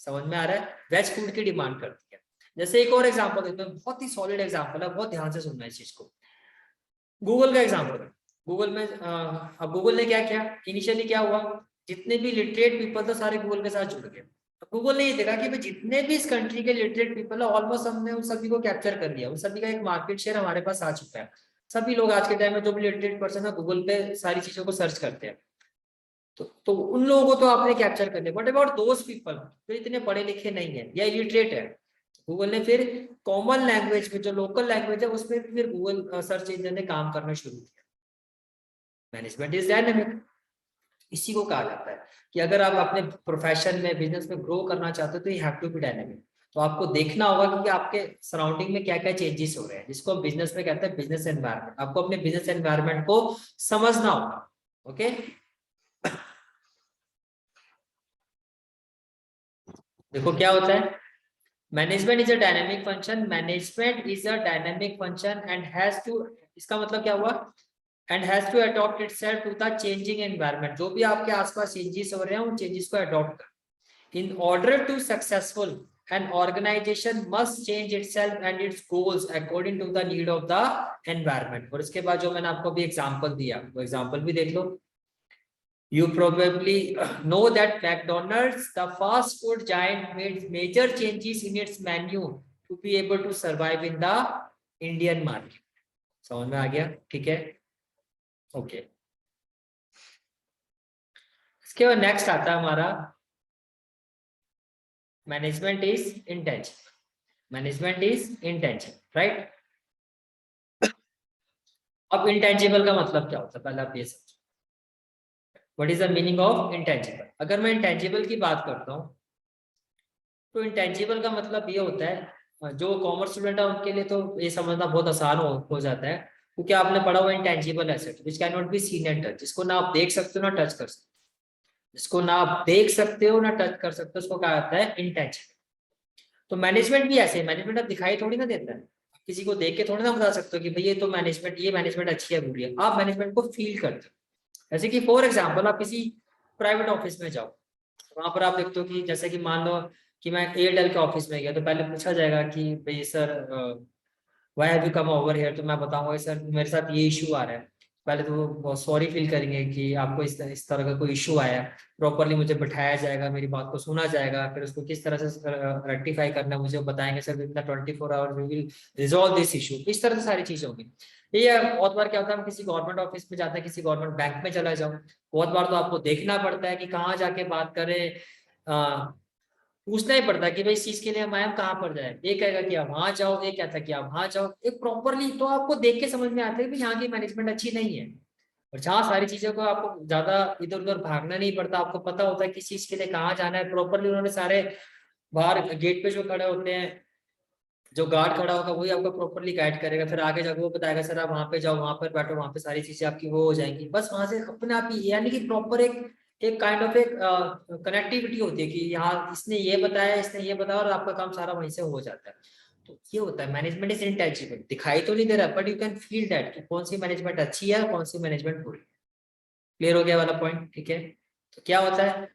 समझ में आ रहा है, वेज फूड की डिमांड करती है। जैसे एक और एग्जांपल देते हैं, बहुत ही सॉलिड एग्जांपल है, बहुत ध्यान से सुनना इस चीज को। गूगल का एग्जांपल है। गूगल में अब गूगल ने क्या किया, इनिशियली क्या हुआ, जितने भी लिटरेट पीपल थे सारे गूगल के साथ जुड़ गए। गूगल ने ये देखा कि भाई जितने भी इस कंट्री के लिटरेट पीपल है, ऑलमोस्ट हमने उन सभी को कैप्चर कर लिया, उन सभी का एक मार्केट शेयर हमारे पास आ चुका है। सभी लोग आज के टाइम में जो भी लिटरेट पर्सन है गूगल पे सारी चीजों को सर्च करते हैं। तो उन लोगों को तो आपने कैप्चर कर लिया, बट अबाउट दोज पीपल जो इतने पढ़े लिखे नहीं है या इलिटरेट है, गूगल ने फिर कॉमन लैंग्वेज में जो लोकल लैंग्वेज है उसमें फिर गूगल सर्च इंजन ने काम करना शुरू किया। मैनेजमेंट इज डायनेमिक, इसी को कहा जाता है कि अगर आप अपने प्रोफेशन में बिजनेस में ग्रो करना चाहते हो तो you have to be dynamic. तो आपको देखना होगा कि आपके सराउंडिंग में क्या क्या चेंजेस हो रहे हैं, जिसको हम बिजनेस में कहते हैं बिजनेस एनवायरनमेंट। आपको अपने बिजनेस एनवायरनमेंट को समझना होगा। ओके, देखो क्या होता है, management is a dynamic function, management is a dynamic function and has to, इसका मतलब क्या हुआ, and has to adopt itself to the changing environment. जो भी आपके आसपास चेंजेस हो रहे हैं उन चेंजेस को अडॉप्ट कर। In order to successful an organization must change itself and its goals according to the need of the environment। और इसके बाद जो मैंने आपको भी एग्जांपल दिया वो एग्जांपल भी देख लो। You probably know that McDonald's, the fast food giant, made major changes in its menu to be able to survive in the Indian market। समझ में आ गया? ठीक है, ओके। इसके बाद नेक्स्ट आता है हमारा management is intangible. Management is intangible, right. अब इंटेंजिबल का मतलब क्या होता है, पहले आप ये समझो, what is the meaning of intangible. अगर मैं इंटेंजिबल की बात करता हूँ तो इंटेंजिबल का मतलब ये होता है, जो कॉमर्स स्टूडेंट है उनके लिए तो ये समझना बहुत आसान हो जाता है, क्योंकि आपने पढ़ा हुआ intangible asset which can not be scene and touch, जिसको ना आप देख सकते हो ना टच कर सकते हो, जिसको ना आप देख सकते हो ना टच कर सकते हो, उसको कहा जाता है इंटेंजिबल। तो मैनेजमेंट भी ऐसे है, मैनेजमेंट आप दिखाई थोड़ी ना देता है, किसी को देख के थोड़ी ना बता सकते हो कि भाई ये तो मैनेजमेंट, ये मैनेजमेंट अच्छी है बुरी है। आप मैनेजमेंट को फील करते हो। जैसे कि फॉर एग्जांपल आप किसी प्राइवेट ऑफिस में जाओ, वहां पर आप देखते हो कि जैसे कि मान लो कि मैं एयरटेल के ऑफिस में गया तो पहले पूछा जाएगा कि भाई sir why have you come over here, तो मैं बताऊंगा सर मेरे साथ ये इशू आ रहा है। पहले तो वो बहुत सॉरी फील करेंगे कि आपको इस तरह का कोई इशू आया है, प्रॉपरली मुझे बैठाया जाएगा, मेरी बात को सुना जाएगा, फिर उसको किस तरह से रेक्टिफाई करना है मुझे बताएंगे, sir with 24 hours we will resolve this issue. इस तरह से सारी चीजें होंगी। ये बहुत बार क्या होता है, हम किसी गवर्नमेंट ऑफिस में जाते हैं, किसी गवर्नमेंट बैंक में चला जाओ, बहुत बार तो आपको देखना पड़ता है कि कहाँ जाके बात करें, पूछना ही पड़ता है कि भाई इस चीज के लिए हम आए, हम कहाँ पर जाए। एक कहेगा कि आप वहां जाओ, एक कहता है कि आप वहां जाओ, एक प्रॉपरली तो आपको देख के समझ में आता है कि यहाँ की मैनेजमेंट अच्छी नहीं है। और जहाँ सारी चीजों को आपको ज्यादा इधर उधर भागना नहीं पड़ता, आपको पता होता है किस चीज के लिए कहाँ जाना है, प्रॉपरली उन्होंने सारे बाहर गेट पे जो खड़े होते हैं, जो गार्ड खड़ा होगा वही आपको प्रॉपरली गाइड करेगा, फिर आगे जाकर वो बताएगा सर आप वहां पे जाओ, वहां पर बैठो, वहां पे सारी चीजें आपकी वो हो जाएंगी। बस वहां से अपने आप ही, यानी कि प्रॉपर एक एक काइंड ऑफ एक कनेक्टिविटी होती है कि यहाँ इसने ये बताया, इसने ये बताया, और आपका काम सारा वहीं से हो जाता है। तो ये होता है मैनेजमेंट इज इंटेंजिबल, दिखाई तो नहीं दे रहा but you can feel that कि कौन सी मैनेजमेंट अच्छी है कौन सी मैनेजमेंट बुरी। क्लियर हो गया वाला पॉइंट, ठीक है। तो क्या होता है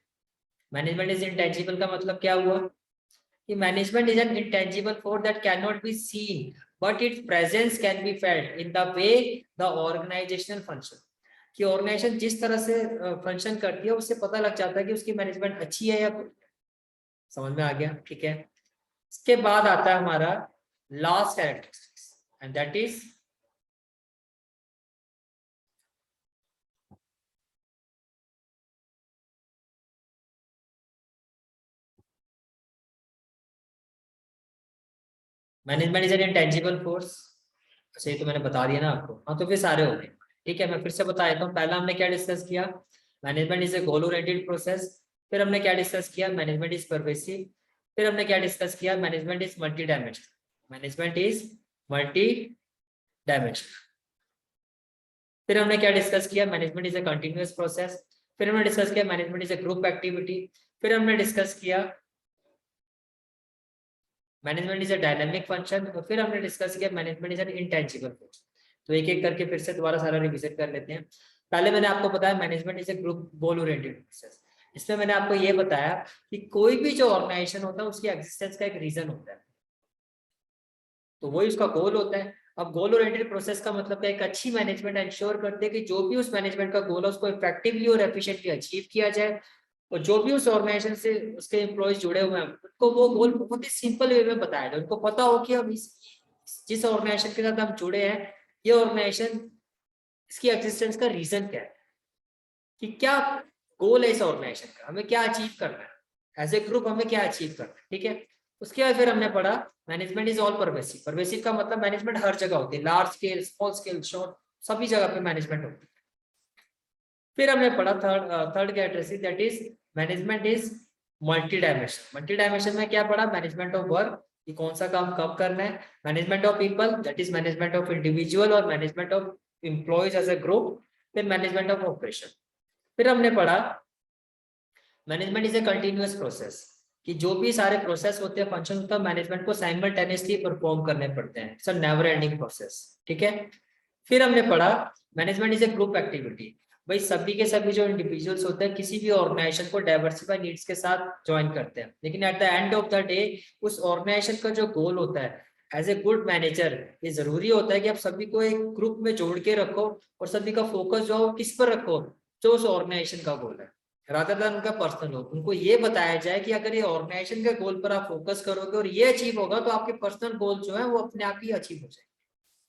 मैनेजमेंट इज इंटेंजिबल का मतलब क्या हुआ कि management is an intangible force that can not be seen but its presence can be felt in the way the organisational function. कि ऑर्गेनाइजेशन जिस तरह से फंक्शन करती है उससे पता लग जाता है कि उसकी मैनेजमेंट अच्छी है या बुरी। समझ में आ गया, ठीक है। इसके बाद आता है हमारा last characteristics and that is management is an intangible force. अच्छा ये तो मैंने बता दिया ना आपको, हाँ तो फिर सारे हो गए। ठीक है, मैं फिर से बता देता हूँ। पहला हमने क्या डिस्कस किया, management is A goal oriented process. फिर हमने क्या डिस्कस किया, मैनेजमेंट इज परवेसिव। फिर हमने क्या डिस्कस किया, management is multi dimensional. Management is multi dimensional. फिर हमने क्या डिस्कस किया, management is a continuous process. फिर हमने डिस्कस किया management is A group activity. फिर हमने डिस्कस किया management is a dynamic function. और फिर हमने डिस्कस किया management is an intangible force. तो एक एक करके फिर से दोबारा सारा रिविजन कर लेते हैं। पहले मैंने आपको बताया management is A group goal oriented process. इसमें मैंने आपको ये बताया कि कोई भी जो ऑर्गेनाइजेशन होता है उसकी एग्जिस्टेंस का एक रीजन होता है, तो वही उसका गोल होता है। अब गोल ओरिएंटेड प्रोसेस का मतलब क्या, एक अच्छी मैनेजमेंट इंश्योर करते हैं कि जो भी उस मैनेजमेंट का गोल है उसको इफेक्टिवली और एफिशिएंटली अचीव किया जाए, और जो भी उस ऑर्गेनाइजेशन से उसके एम्प्लॉयज जुड़े हुए हैं उनको वो गोल बहुत ही सिंपल वे में बताया जाए। उनको पता हो कि हम जिस ऑर्गेनाइजेशन के साथ हम जुड़े हैं, ये ऑर्गेनाइजेशन इसकी एग्जिस्टेंस का रीजन क्या है, कि क्या गोल है इस ऑर्गेनाइजेशन का, हमें क्या अचीव करना है एज ए ग्रुप, हमें क्या अचीव करना है, ठीक है। उसके बाद फिर हमने पढ़ा management is all pervasive. Pervasive का मतलब मैनेजमेंट हर जगह होती है, large scale, small scale, short, सभी जगह पे मैनेजमेंट होती है। फिर हमने पढ़ा third characteristic that is management is multi dimension. Multi dimension में क्या पढ़ा, मैनेजमेंट ऑफ वर्क, कि कौन सा काम कब करना है, management of people that is management of individual और management of employees as a group, फिर मैनेजमेंट ऑफ ऑपरेशन। फिर हमने पढ़ा management is a continuous process, कि जो भी सारे प्रोसेस होते हैं, फंक्शन होता है, मैनेजमेंट को साइमल्टेनियसली परफॉर्म करने पड़ते हैं, it's a never ending process, ठीक है। फिर हमने पढ़ा management is A group activity, भाई सभी के सभी जो इंडिविजुअल्स होते हैं किसी भी ऑर्गेनाइजेशन को डाइवर्सिफाई नीड्स के साथ ज्वाइन करते हैं, लेकिन at the end of the day उस ऑर्गेनाइजेशन का जो गोल होता है एज ए गुड मैनेजर, ये जरूरी होता है कि आप सभी को एक ग्रुप में जोड़ के रखो और सभी का फोकस जो किस पर रखो, जो उस ऑर्गेनाइजेशन का गोल है, रादर देन उनका पर्सनल हो। उनको ये बताया जाए कि अगर ये ऑर्गेनाइजेशन के गोल पर आप फोकस करोगे और ये अचीव होगा तो आपके पर्सनल गोल जो है वो अपने आप ही अचीव हो जाएंगे,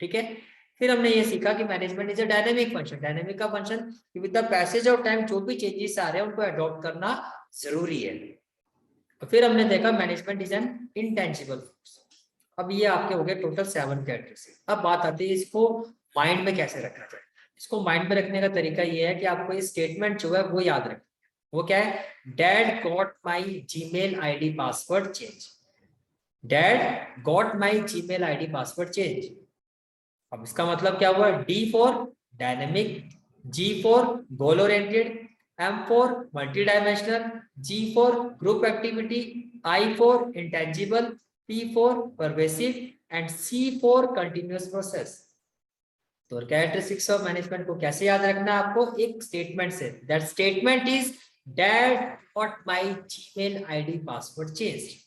ठीक है। फिर हमने ये सीखा कि management is a dynamic function. Dynamic का function with the passage of time जो भी चेंजेस आ रहे हैं उनको अडॉप्ट करना जरूरी है। तो फिर हमने देखा management is an intangible force. अब ये आपके हो गए टोटल 7 कैरेक्टरिस्टिक्स। अब बात आती है इसको माइंड में कैसे रखना चाहिए। इसको माइंड में रखने का तरीका ये है कि आपको ये स्टेटमेंट जो है वो याद रखना। वो क्या है, dad got my Gmail ID password change. Dad got my Gmail ID password change. अब इसका मतलब क्या हुआ, D for dynamic, G for goal oriented, M for multi dimensional, G for group activity, I for intangible, P for pervasive and C for continuous process. तो characteristics of management को कैसे याद रखना है आपको, एक स्टेटमेंट से, that statement is dad got my Gmail ID password changed.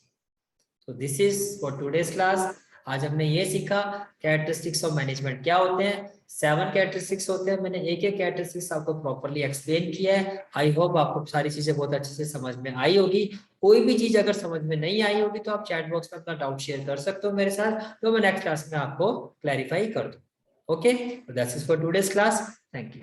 So this is for today's class। आज हमने ये सीखा कैरेक्टरिस्टिक्स ऑफ मैनेजमेंट क्या होते हैं। 7 कैरेक्टरिस्टिक्स होते हैं, मैंने एक एक कैरेक्टरिस्टिक्स आपको प्रॉपर्ली एक्सप्लेन किया है। आई होप आपको सारी चीजें बहुत अच्छे से समझ में आई होगी। कोई भी चीज अगर समझ में नहीं आई होगी तो आप चैट बॉक्स में अपना डाउट शेयर कर सकते हो मेरे साथ, तो मैं नेक्स्ट क्लास में आपको क्लैरिफाई कर दूँ। Okay, that's it for today's class. Thank you.